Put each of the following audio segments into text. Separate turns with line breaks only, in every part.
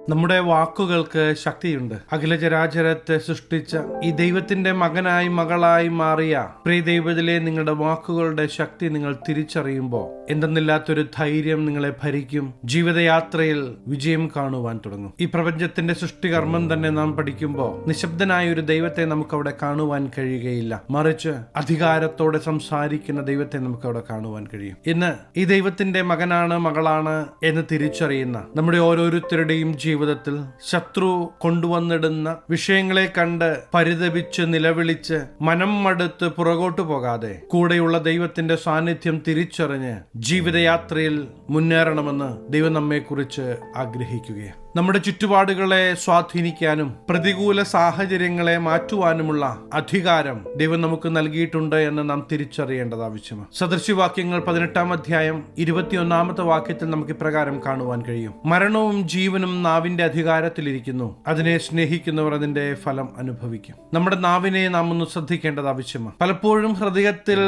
നമ്മുടെ വാക്കുകൾക്ക് ശക്തിയുണ്ട്. അഖിലചരാചരത്തെ സൃഷ്ടിച്ച ഈ ദൈവത്തിന്റെ മകനായി മകളായി മാറിയ പ്രിയ ദൈവത്തിലെ നിങ്ങളുടെ വാക്കുകളുടെ ശക്തി നിങ്ങൾ തിരിച്ചറിയുമ്പോൾ എന്തെന്നില്ലാത്തൊരു ധൈര്യം നിങ്ങളെ ഭരിക്കും. ജീവിതയാത്രയിൽ വിജയം കാണുവാൻ തുടങ്ങും. ഈ പ്രപഞ്ചത്തിന്റെ സൃഷ്ടികർമ്മം തന്നെ നാം പഠിക്കുമ്പോൾ നിശബ്ദനായ ഒരു ദൈവത്തെ നമുക്ക് അവിടെ കാണുവാൻ കഴിയുകയില്ല. മറിച്ച് അധികാരത്തോടെ സംസാരിക്കുന്ന ദൈവത്തെ നമുക്ക് അവിടെ കാണുവാൻ കഴിയും. ഇന്ന് ഈ ദൈവത്തിന്റെ മകനാണ് മകളാണ് എന്ന് തിരിച്ചറിയുന്ന നമ്മുടെ ഓരോരുത്തരുടെയും ജീവിതത്തിൽ ശത്രു കൊണ്ടുവന്നിടുന്ന വിഷയങ്ങളെ കണ്ട് പരിതപിച്ച് നിലവിളിച്ച് മനം മടുത്ത് പുറകോട്ടു പോകാതെ കൂടെയുള്ള ദൈവത്തിന്റെ സാന്നിധ്യം തിരിച്ചറിഞ്ഞ് ജീവിതയാത്രയിൽ മുന്നേറണമെന്ന് ദൈവം നമ്മെക്കുറിച്ച് ആഗ്രഹിക്കുകയാണ്. നമ്മുടെ ചുറ്റുപാടുകളെ സ്വാധീനിക്കാനും പ്രതികൂല സാഹചര്യങ്ങളെ മാറ്റുവാനുമുള്ള അധികാരം ദൈവം നമുക്ക് നൽകിയിട്ടുണ്ട് എന്ന് നാം തിരിച്ചറിയേണ്ടത് ആവശ്യമാണ്. സദൃശ്യവാക്യങ്ങൾ 18-ാം അധ്യായം 21-ാമത്തെ വാക്യത്തിൽ നമുക്ക് ഇപ്രകാരം കാണുവാൻ കഴിയും: മരണവും ജീവനും നാവിന്റെ അധികാരത്തിലിരിക്കുന്നു, അതിനെ സ്നേഹിക്കുന്നവർ അതിന്റെ ഫലം അനുഭവിക്കും. നമ്മുടെ നാവിനെ നാം ഒന്ന് ശ്രദ്ധിക്കേണ്ടത് ആവശ്യമാണ്. പലപ്പോഴും ഹൃദയത്തിൽ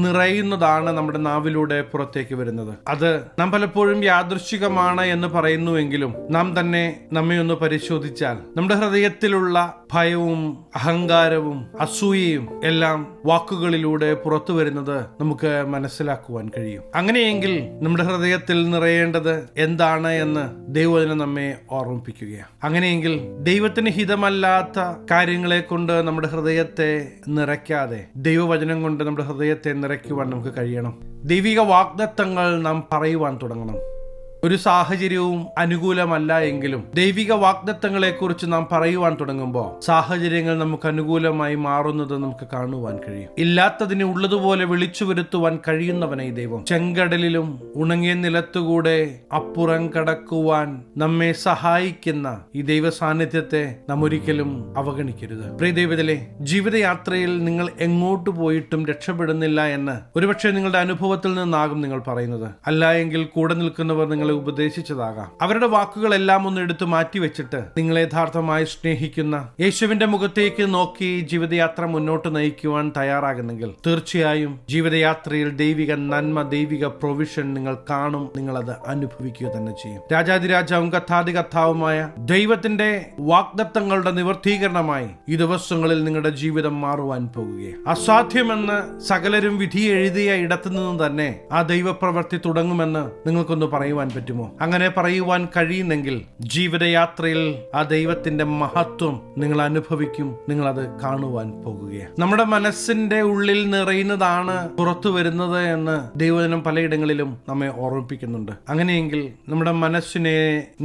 നിറയുന്നതാണ് നമ്മുടെ നാവിലൂടെ പുറത്തേക്ക് വരുന്നത്. അത് നാം പലപ്പോഴും യാദൃശ്ചികമാണ് എന്ന് പറയുന്നുവെങ്കിലും നാം നമ്മെ ഒന്ന് പരിശോധിച്ചാൽ നമ്മുടെ ഹൃദയത്തിലുള്ള ഭയവും അഹങ്കാരവും അസൂയയും എല്ലാം വാക്കുകളിലൂടെ പുറത്തു വരുന്നത് നമുക്ക് മനസ്സിലാക്കുവാൻ കഴിയും. അങ്ങനെയെങ്കിൽ നമ്മുടെ ഹൃദയത്തിൽ നിറയേണ്ടത് എന്താണ് എന്ന് ദൈവവചനം നമ്മെ ഓർമ്മിപ്പിക്കുകയാണ്. അങ്ങനെയെങ്കിൽ ദൈവത്തിന് ഹിതമല്ലാത്ത കാര്യങ്ങളെ കൊണ്ട് നമ്മുടെ ഹൃദയത്തെ നിറയ്ക്കാതെ ദൈവവചനം കൊണ്ട് നമ്മുടെ ഹൃദയത്തെ നിറയ്ക്കുവാൻ നമുക്ക് കഴിയണം. ദൈവിക വാഗ്ദത്തങ്ങൾ നാം പറയുവാൻ തുടങ്ങണം. ഒരു സാഹചര്യവും അനുകൂലമല്ല എങ്കിലും ദൈവിക വാഗ്ദത്തങ്ങളെ കുറിച്ച് നാം പറയുവാൻ തുടങ്ങുമ്പോൾ സാഹചര്യങ്ങൾ നമുക്ക് അനുകൂലമായി മാറുന്നത് നമുക്ക് കാണുവാൻ കഴിയും. ഇല്ലാത്തതിനെ ഉള്ളതുപോലെ വിളിച്ചു വരുത്തുവാൻ കഴിയുന്നവനായി ദൈവം. ചെങ്കടലിലും ഉണങ്ങിയ നിലത്തുകൂടെ അപ്പുറം കടക്കുവാൻ നമ്മെ സഹായിക്കുന്ന ഈ ദൈവ സാന്നിധ്യത്തെ നാം ഒരിക്കലും അവഗണിക്കരുത്. പ്രിയ ദൈവത്തിലെ ജീവിതയാത്രയിൽ നിങ്ങൾ എങ്ങോട്ട് പോയിട്ടും രക്ഷപ്പെടുന്നില്ല എന്ന് ഒരുപക്ഷെ നിങ്ങളുടെ അനുഭവത്തിൽ നിന്നാകും നിങ്ങൾ പറയുന്നത്. അല്ല എങ്കിൽ കൂടെ നിൽക്കുന്നവർ നിങ്ങളെ ഉപദേശിച്ചതാകാം. അവരുടെ വാക്കുകളെല്ലാം ഒന്ന് എടുത്തു മാറ്റി വെച്ചിട്ട് നിങ്ങളെ യഥാർത്ഥമായി സ്നേഹിക്കുന്ന യേശുവിന്റെ മുഖത്തേക്ക് നോക്കി ജീവിതയാത്ര മുന്നോട്ട് നയിക്കുവാൻ തയ്യാറാകുന്നെങ്കിൽ തീർച്ചയായും ജീവിതയാത്രയിൽ ദൈവിക നന്മ, ദൈവിക പ്രൊവിഷൻ നിങ്ങൾ കാണും. നിങ്ങൾ അത് അനുഭവിക്കുക തന്നെ ചെയ്യും. രാജാതിരാജാവും കഥാതി കഥാവുമായ ദൈവത്തിന്റെ വാഗ്ദത്തങ്ങളുടെ നിവർത്തീകരണമായി ഈ ദിവസങ്ങളിൽ നിങ്ങളുടെ ജീവിതം മാറുവാൻ പോകുകയാണ്. അസാധ്യമെന്ന് സകലരും വിധി എഴുതിയ ഇടത്തു നിന്ന് തന്നെ ആ ദൈവപ്രവൃത്തി തുടങ്ങുമെന്ന് നിങ്ങൾക്കൊന്ന് പറയുവാൻ പറ്റുമോ? അങ്ങനെ പറയുവാൻ കഴിയുന്നെങ്കിൽ ജീവിതയാത്രയിൽ ആ ദൈവത്തിന്റെ മഹത്വം നിങ്ങൾ അനുഭവിക്കും. നിങ്ങൾ അത് കാണുവാൻ പോകുകയാണ്. നമ്മുടെ മനസ്സിന്റെ ഉള്ളിൽ നിറയുന്നതാണ് പുറത്തു വരുന്നത് എന്ന് ദൈവവചനം പലയിടങ്ങളിലും നമ്മെ ഓർമ്മിപ്പിക്കുന്നുണ്ട്. അങ്ങനെയെങ്കിൽ നമ്മുടെ മനസ്സിനെ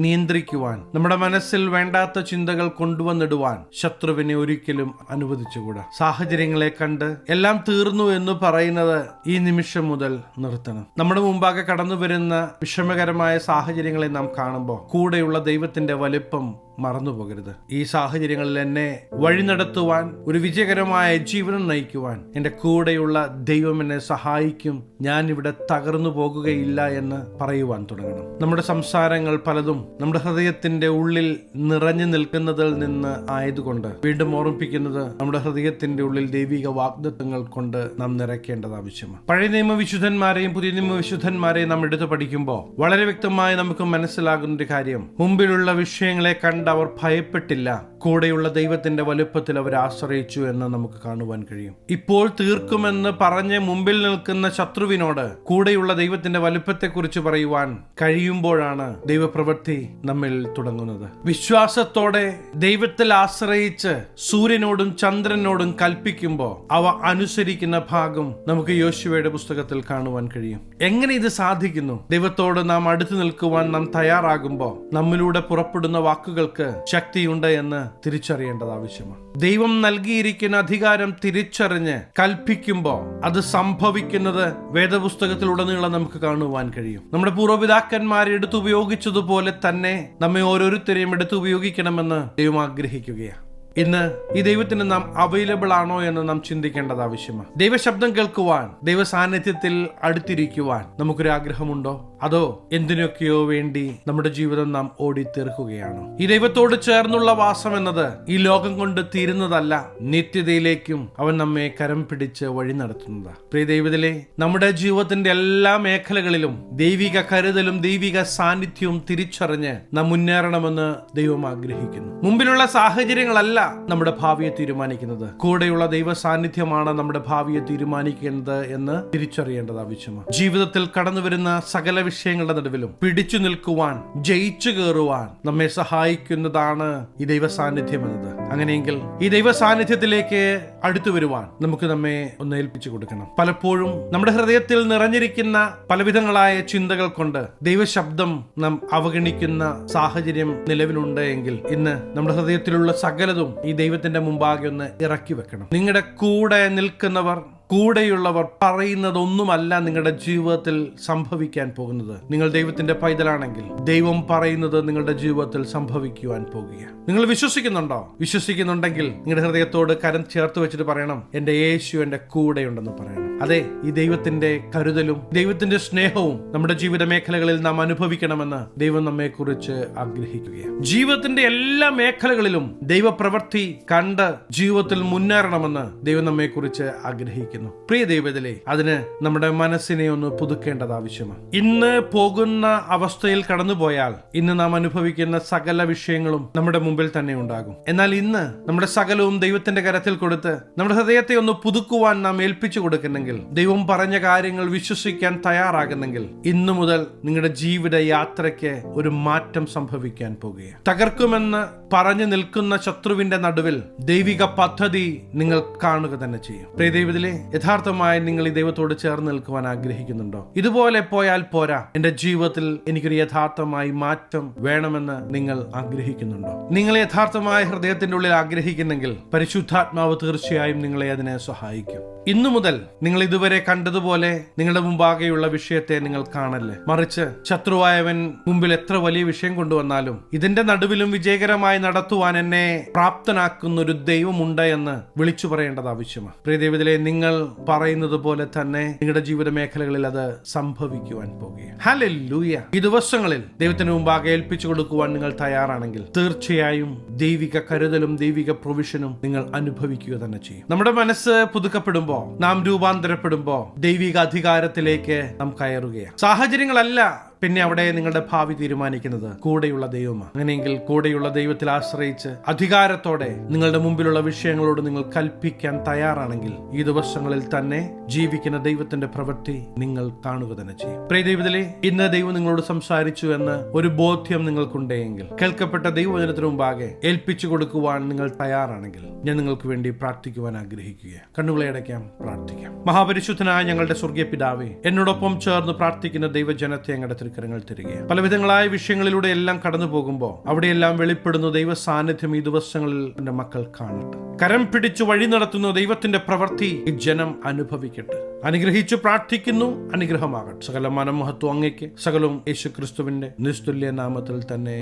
നിയന്ത്രിക്കുവാൻ, നമ്മുടെ മനസ്സിൽ വേണ്ടാത്ത ചിന്തകൾ കൊണ്ടുവന്നിടുവാൻ ശത്രുവിനെ ഒരിക്കലും അനുവദിച്ചുകൂടാ. സാഹചര്യങ്ങളെ കണ്ട് എല്ലാം തീർന്നു എന്ന് പറയുന്നത് ഈ നിമിഷം മുതൽ നിർത്തണം. നമ്മുടെ മുമ്പാകെ കടന്നു വരുന്ന വിഷമകരമായ സാഹചര്യങ്ങളെ നാം കാണുമ്പോൾ കൂടെയുള്ള ദൈവത്തിന്റെ വലിപ്പം മറന്നു പോകരുത്. ഈ സാഹചര്യങ്ങളിൽ എന്നെ വഴി നടത്തുവാൻ, ഒരു വിജയകരമായ ജീവനം നയിക്കുവാൻ എന്റെ കൂടെയുള്ള ദൈവം എന്നെ സഹായിക്കും. ഞാൻ ഇവിടെ തകർന്നു പോകുകയില്ല എന്ന് പറയുവാൻ തുടങ്ങണം. നമ്മുടെ സംസാരങ്ങൾ പലതും നമ്മുടെ ഹൃദയത്തിന്റെ ഉള്ളിൽ നിറഞ്ഞു നിൽക്കുന്നതിൽ നിന്ന് ആയതുകൊണ്ട് വീണ്ടും ഓർമ്മിപ്പിക്കുന്നത് നമ്മുടെ ഹൃദയത്തിന്റെ ഉള്ളിൽ ദൈവിക വാഗ്ദത്തങ്ങൾ കൊണ്ട് നാം നിറയ്ക്കേണ്ടത് ആവശ്യമാണ്. പഴയ നിയമ വിശുദ്ധന്മാരെയും പുതിയ നിയമ വിശുദ്ധന്മാരെയും നാം എടുത്തു പഠിക്കുമ്പോൾ വളരെ വ്യക്തമായി നമുക്ക് മനസ്സിലാകുന്ന ഒരു കാര്യം, മുമ്പിലുള്ള വിഷയങ്ങളെ കണ്ട് അവർ ഭയപ്പെട്ടില്ല. കൂടെയുള്ള ദൈവത്തിന്റെ വലുപ്പത്തിൽ അവർ ആശ്രയിച്ചു എന്ന് നമുക്ക് കാണുവാൻ കഴിയും. ഇപ്പോൾ തീർക്കുമെന്ന് പറഞ്ഞ് മുമ്പിൽ നിൽക്കുന്ന ശത്രുവിനോട് കൂടെയുള്ള ദൈവത്തിന്റെ വലുപ്പത്തെക്കുറിച്ച് പറയുവാൻ കഴിയുമ്പോഴാണ് ദൈവപ്രവൃത്തി നമ്മിൽ തുടങ്ങുന്നത്. വിശ്വാസത്തോടെ ദൈവത്തിൽ ആശ്രയിച്ച് സൂര്യനോടും ചന്ദ്രനോടും കൽപ്പിക്കുമ്പോൾ അവ അനുസരിക്കുന്ന ഭാഗം നമുക്ക് യോശുവയുടെ പുസ്തകത്തിൽ കാണുവാൻ കഴിയും. എങ്ങനെ ഇത് സാധിക്കുന്നു? ദൈവത്തോട് നാം അടുത്തു നിൽക്കുവാൻ നാം തയ്യാറാകുമ്പോൾ നമ്മിലൂടെ പുറപ്പെടുന്ന വാക്കുകൾക്ക് ശക്തിയുണ്ട് എന്ന് തിരിച്ചറിയേണ്ടത് ആവശ്യമാണ്. ദൈവം നൽകിയിരിക്കുന്ന അധികാരം തിരിച്ചറിഞ്ഞ് കൽപ്പിക്കുമ്പോൾ അത് സംഭവിക്കുന്നത് വേദപുസ്തകത്തിലുടനീളം നമുക്ക് കാണുവാൻ കഴിയും. നമ്മുടെ പൂർവ്വപിതാക്കന്മാരെ എടുത്തുപയോഗിച്ചതുപോലെ തന്നെ നമ്മെ ഓരോരുത്തരെയും എടുത്തുപയോഗിക്കണമെന്ന് ദൈവം ആഗ്രഹിക്കുകയാണ്. ഇന്ന് ഈ ദൈവത്തിന് നാം അവൈലബിൾ ആണോ എന്ന് നാം ചിന്തിക്കേണ്ടത് ആവശ്യമാണ്. ദൈവശബ്ദം കേൾക്കുവാൻ, ദൈവ സാന്നിധ്യത്തിൽ അടുത്തിരിക്കുവാൻ നമുക്കൊരു ആഗ്രഹമുണ്ടോ? അതോ എന്തിനൊക്കെയോ വേണ്ടി നമ്മുടെ ജീവിതം നാം ഓടിത്തീർക്കുകയാണോ? ഈ ദൈവത്തോട് ചേർന്നുള്ള വാസം എന്നത് ഈ ലോകം കൊണ്ട് തീരുന്നതല്ല, നിത്യതയിലേക്കും അവൻ നമ്മെ കരം പിടിച്ച് വഴി നടത്തുന്നതാ. പ്രിയ ദൈവത്തിലെ, നമ്മുടെ ജീവിതത്തിന്റെ എല്ലാ മേഖലകളിലും ദൈവിക കരുതലും ദൈവിക സാന്നിധ്യവും തിരിച്ചറിഞ്ഞ് നാം മുന്നേറണമെന്ന് ദൈവം ആഗ്രഹിക്കുന്നു. മുമ്പിലുള്ള സാഹചര്യങ്ങളല്ല നമ്മുടെ ഭാവിയെ തീരുമാനിക്കുന്നത്, കൂടെയുള്ള ദൈവ സാന്നിധ്യമാണ് നമ്മുടെ ഭാവിയെ തീരുമാനിക്കുന്നത് എന്ന് തിരിച്ചറിയേണ്ടത് ആവശ്യമാണ്. ജീവിതത്തിൽ കടന്നു വരുന്ന സകല വിഷയങ്ങളുടെ നടുവിലും പിടിച്ചു നിൽക്കുവാൻ, ജയിച്ചു കയറുവാൻ നമ്മെ സഹായിക്കുന്നതാണ് ഈ ദൈവ സാന്നിധ്യം എന്നത്. അങ്ങനെയെങ്കിൽ ഈ ദൈവ സാന്നിധ്യത്തിലേക്ക് അടുത്തു വരുവാൻ നമുക്ക് നമ്മെ ഒന്ന് ഏൽപ്പിച്ചു കൊടുക്കണം. പലപ്പോഴും നമ്മുടെ ഹൃദയത്തിൽ നിറഞ്ഞിരിക്കുന്ന പലവിധങ്ങളായ ചിന്തകൾ കൊണ്ട് ദൈവശബ്ദം നാം അവഗണിക്കുന്ന സാഹചര്യം നിലവിലുണ്ട് എങ്കിൽ ഇന്ന് നമ്മുടെ ഹൃദയത്തിലുള്ള സകലതും ഈ ദൈവത്തിന്റെ മുമ്പാകെ ഒന്ന് ഇറക്കി വെക്കണം. നിങ്ങളുടെ കൂടെ നിൽക്കുന്നവർ, കൂടെയുള്ളവർ പറയുന്നതൊന്നുമല്ല നിങ്ങളുടെ ജീവിതത്തിൽ സംഭവിക്കാൻ പോകുന്നത്. നിങ്ങൾ ദൈവത്തിന്റെ പൈതലാണെങ്കിൽ ദൈവം പറയുന്നത് നിങ്ങളുടെ ജീവിതത്തിൽ സംഭവിക്കുവാൻ പോകുകയാണ്. നിങ്ങൾ വിശ്വസിക്കുന്നുണ്ടോ? വിശ്വസിക്കുന്നുണ്ടെങ്കിൽ നിങ്ങളുടെ ഹൃദയത്തോട് കരം ചേർത്ത് വെച്ചിട്ട് പറയണം, എന്റെ യേശു എന്റെ കൂടെയുണ്ടെന്ന് പറയണം. അതെ, ഈ ദൈവത്തിന്റെ കരുതലും ദൈവത്തിന്റെ സ്നേഹവും നമ്മുടെ ജീവിത മേഖലകളിൽ നാം അനുഭവിക്കണമെന്ന് ദൈവം നമ്മെ കുറിച്ച് ആഗ്രഹിക്കുകയാണ്. ജീവിതത്തിന്റെ എല്ലാ മേഖലകളിലും ദൈവപ്രവൃത്തി കണ്ട് ജീവിതത്തിൽ മുന്നേറണമെന്ന് ദൈവം നമ്മെ കുറിച്ച് ആഗ്രഹിക്കുന്നു. പ്രിയ ദൈവത്തിലെ, അതിന് നമ്മുടെ മനസ്സിനെ ഒന്ന് പുതുക്കേണ്ടത് ആവശ്യമാണ്. ഇന്ന് പോകുന്ന അവസ്ഥയിൽ കടന്നുപോയാൽ ഇന്ന് നാം അനുഭവിക്കുന്ന സകല വിഷയങ്ങളും നമ്മുടെ മുമ്പിൽ തന്നെ ഉണ്ടാകും. എന്നാൽ ഇന്ന് നമ്മുടെ സകലവും ദൈവത്തിന്റെ കരത്തിൽ കൊടുത്ത് നമ്മുടെ ഹൃദയത്തെ ഒന്ന് പുതുക്കുവാൻ നാം ഏൽപ്പിച്ചു കൊടുക്കുന്നെങ്കിൽ, ദൈവം പറഞ്ഞ കാര്യങ്ങൾ വിശ്വസിക്കാൻ തയ്യാറാകുന്നെങ്കിൽ, ഇന്നു മുതൽ നിങ്ങളുടെ ജീവിത യാത്രയ്ക്ക് ഒരു മാറ്റം സംഭവിക്കാൻ പോകുകയാണ്. തകർക്കുമെന്ന് പറഞ്ഞു നിൽക്കുന്ന ശത്രുവിന്റെ നടുവിൽ ദൈവിക പദ്ധതി നിങ്ങൾ കാണുക തന്നെ ചെയ്യും. പ്രിയ ദൈവത്തിലെ, യഥാർത്ഥമായി നിങ്ങൾ ഈ ദൈവത്തോട് ചേർന്ന് നിൽക്കുവാൻ ആഗ്രഹിക്കുന്നുണ്ടോ? ഇതുപോലെ പോയാൽ പോരാ, എന്റെ ജീവിതത്തിൽ എനിക്കൊരു യഥാർത്ഥമായി മാറ്റം വേണമെന്ന് നിങ്ങൾ ആഗ്രഹിക്കുന്നുണ്ടോ? നിങ്ങൾ യഥാർത്ഥമായ ഹൃദയത്തിന്റെ ഉള്ളിൽ ആഗ്രഹിക്കുന്നെങ്കിൽ പരിശുദ്ധാത്മാവ് തീർച്ചയായും നിങ്ങളെ അതിനെ സഹായിക്കും. ഇന്നു മുതൽ നിങ്ങൾ ഇതുവരെ കണ്ടതുപോലെ നിങ്ങളുടെ മുമ്പാകെയുള്ള വിഷയത്തെ നിങ്ങൾ കാണല്ലേ. മറിച്ച് ശത്രുവായവൻ മുമ്പിൽ എത്ര വലിയ വിഷയം കൊണ്ടുവന്നാലും ഇതിന്റെ നടുവിലും വിജയകരമായി നടത്തുവാൻ എന്നെ പ്രാപ്തനാക്കുന്ന ഒരു ദൈവമുണ്ട് എന്ന് വിളിച്ചു പറയേണ്ടത് ആവശ്യമാണ്. പ്രിയ ദൈവത്തിലെ, നിങ്ങൾ പറയുന്നത് പോലെ തന്നെ നിങ്ങളുടെ ജീവിത മേഖലകളിൽ അത് സംഭവിക്കുവാൻ പോകുകയാണ്. ഹല്ലേലൂയ. ഈ ദിവസങ്ങളിൽ ദൈവത്തിന് മുമ്പാകെ ഏൽപ്പിച്ചു കൊടുക്കുവാൻ നിങ്ങൾ തയ്യാറാണെങ്കിൽ തീർച്ചയായും ദൈവിക കരുതലും ദൈവിക പ്രൊവിഷനും നിങ്ങൾ അനുഭവിക്കുക തന്നെ ചെയ്യും. നമ്മുടെ മനസ്സ് പുതുക്കപ്പെടുമ്പോൾ, നാം രൂപാന്തരപ്പെടുമ്പോ ദൈവിക അധികാരത്തിലേക്ക് നാം കയറുകയാണ്. സാഹചര്യങ്ങളല്ല പിന്നെ അവിടെ നിങ്ങളുടെ ഭാവി തീരുമാനിക്കുന്നത്, കൂടെയുള്ള ദൈവമാണ്. അങ്ങനെയെങ്കിൽ കൂടെയുള്ള ദൈവത്തിൽ ആശ്രയിച്ച് അധികാരത്തോടെ നിങ്ങളുടെ മുമ്പിലുള്ള വിഷയങ്ങളോട് നിങ്ങൾ കൽപ്പിക്കാൻ തയ്യാറാണെങ്കിൽ ഈ ദിവസങ്ങളിൽ തന്നെ ജീവിക്കുന്ന ദൈവത്തിന്റെ പ്രവൃത്തി നിങ്ങൾ കാണുക തന്നെ ചെയ്യും. പ്രിയ ദൈവത്തിലെ, ഇന്ന് ദൈവം നിങ്ങളോട് സംസാരിച്ചു എന്ന് ഒരു ബോധ്യം നിങ്ങൾക്കുണ്ടെങ്കിൽ, കേൾക്കപ്പെട്ട ദൈവവചനത്തിന് മുമ്പാകെ ഏൽപ്പിച്ചു കൊടുക്കുവാൻ നിങ്ങൾ തയ്യാറാണെങ്കിൽ ഞാൻ നിങ്ങൾക്ക് വേണ്ടി പ്രാർത്ഥിക്കുവാൻ ആഗ്രഹിക്കുകയാണ്. കണ്ണുകളെ അടയ്ക്കാം, പ്രാർത്ഥിക്കാം. മഹാപരിശുദ്ധനായ ഞങ്ങളുടെ സ്വർഗീയ പിതാവേ, എന്നോടൊപ്പം ചേർന്ന് പ്രാർത്ഥിക്കുന്ന ദൈവജനത്തെ അങ്ങയുടെ കരങ്ങൾ തരികയാണ്. പലവിധങ്ങളായ വിഷയങ്ങളിലൂടെ എല്ലാം കടന്നു പോകുമ്പോൾ അവിടെയെല്ലാം വെളിപ്പെടുന്ന ദൈവ സാന്നിധ്യം ഈ ദിവസങ്ങളിൽ എന്റെ മക്കൾ കാണട്ടെ. കരം പിടിച്ചു വഴി നടത്തുന്ന ദൈവത്തിന്റെ പ്രവൃത്തി ഈ ജനം അനുഭവിക്കട്ടെ. അനുഗ്രഹിച്ചു പ്രാർത്ഥിക്കുന്നു, അനുഗ്രഹമാകട്ടെ. സകല മനമഹത്വം അങ്ങയ്ക്ക്, സകലവും യേശു ക്രിസ്തുവിന്റെ നിസ്തുല്യ നാമത്തിൽ തന്നെ,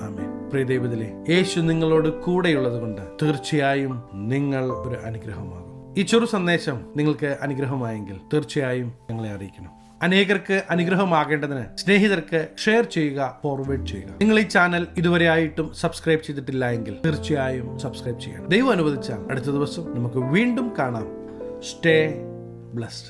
ആമേൻ. പ്രിയ ദൈവത്തിലെ, യേശു നിങ്ങളോട് കൂടെയുള്ളത് കൊണ്ട് തീർച്ചയായും നിങ്ങൾ ഒരു അനുഗ്രഹമാകും. ഈ ചെറു സന്ദേശം നിങ്ങൾക്ക് അനുഗ്രഹമായെങ്കിൽ തീർച്ചയായും ഞങ്ങളെ അറിയിക്കണം. അനേകർക്ക് അനുഗ്രഹമാകേണ്ടതിന് സ്നേഹിതർക്ക് ഷെയർ ചെയ്യുക, ഫോർവേഡ് ചെയ്യുക. നിങ്ങൾ ഈ ചാനൽ ഇതുവരെ ആയിട്ടും സബ്സ്ക്രൈബ് ചെയ്തിട്ടില്ല എങ്കിൽ തീർച്ചയായും സബ്സ്ക്രൈബ് ചെയ്യണം. ദൈവം അനുവദിച്ചാൽ അടുത്ത ദിവസം നമുക്ക് വീണ്ടും കാണാം. Stay blessed.